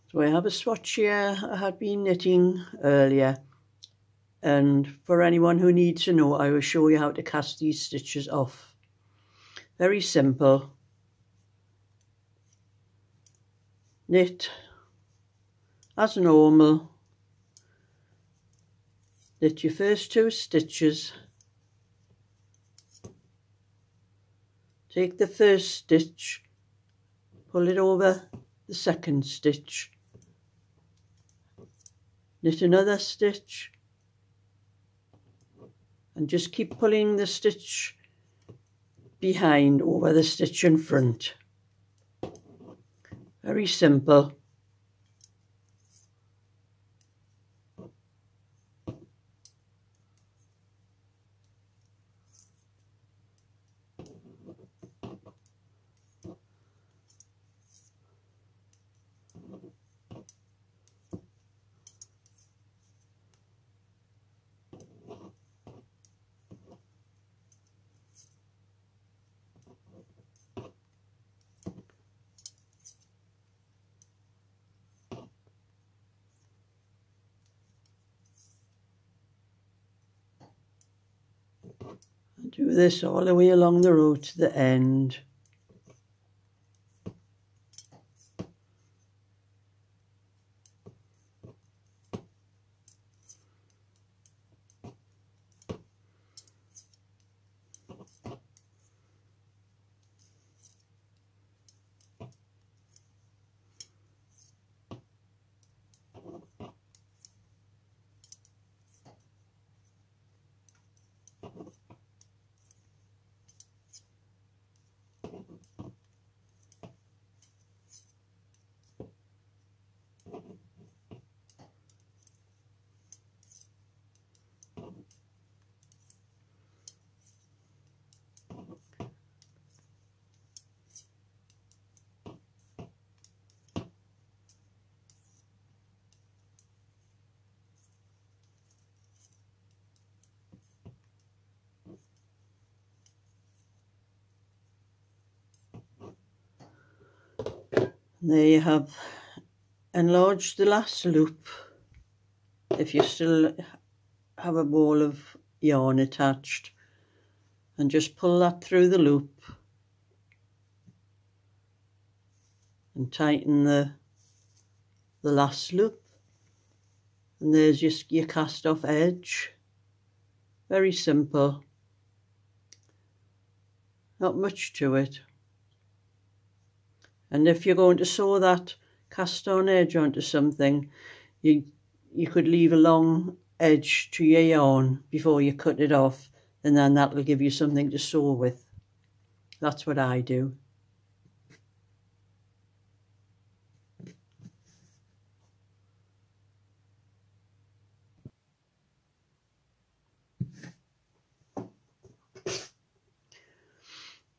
So I have a swatch here I had been knitting earlier, and for anyone who needs to know, I will show you how to cast these stitches off. Very simple. Knit as normal. Knit your first 2 stitches. Take the first stitch, pull it over the second stitch, knit another stitch, and just keep pulling the stitch behind over the stitch in front. Very simple. Do this all the way along the row to the end. There you have enlarged the last loop. If you still have a ball of yarn attached, and just pull that through the loop and tighten the last loop, and there's just your cast off edge. Very simple, not much to it. And if you're going to sew that cast on edge onto something, you could leave a long edge to your yarn before you cut it off, and then that will give you something to sew with. That's what I do.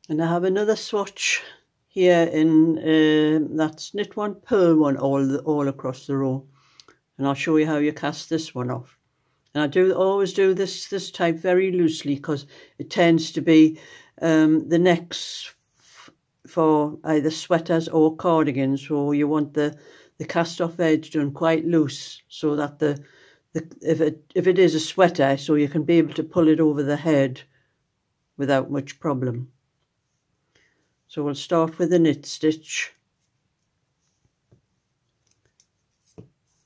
And I have another swatch here in that's knit one, purl one, all across the row, and I'll show you how you cast this one off. And I always do this type very loosely, because it tends to be the necks for either sweaters or cardigans, so you want the cast off edge done quite loose, so that if it is a sweater, so you can be able to pull it over the head without much problem. So we'll start with the knit stitch.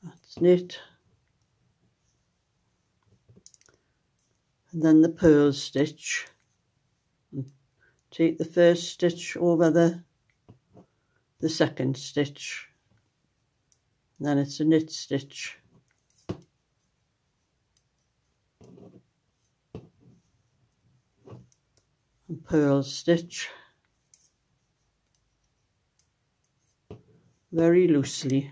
That's knit. And then the purl stitch. And take the first stitch over the second stitch. And then it's a knit stitch. And purl stitch. Very loosely.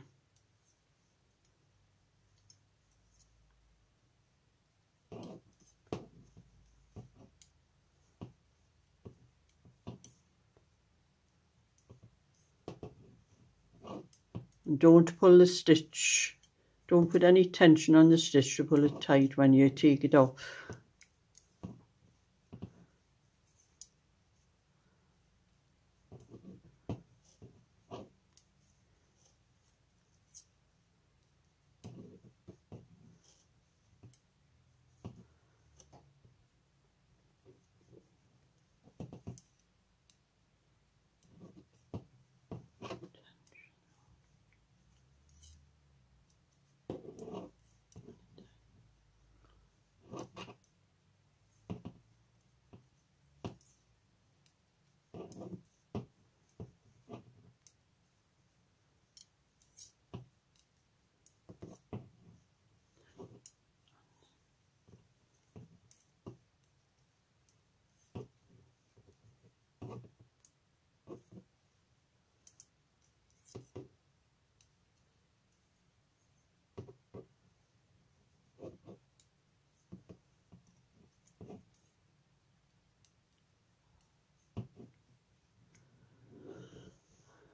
And don't pull the stitch, don't put any tension on the stitch to pull it tight when you take it off.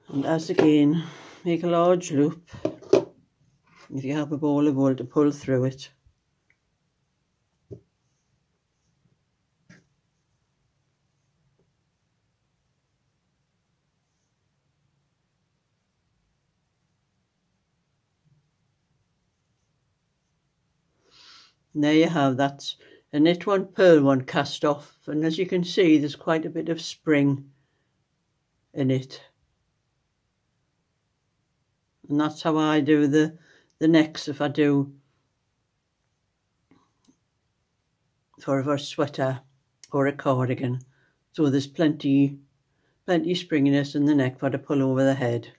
And as again, make a large loop if you have a ball of wool to pull through it. And there you have, that's a knit one, purl one cast off, and as you can see there's quite a bit of spring in it. And that's how I do the necks if I do for a sweater or a cardigan. So there's plenty springiness in the neck for to pull over the head.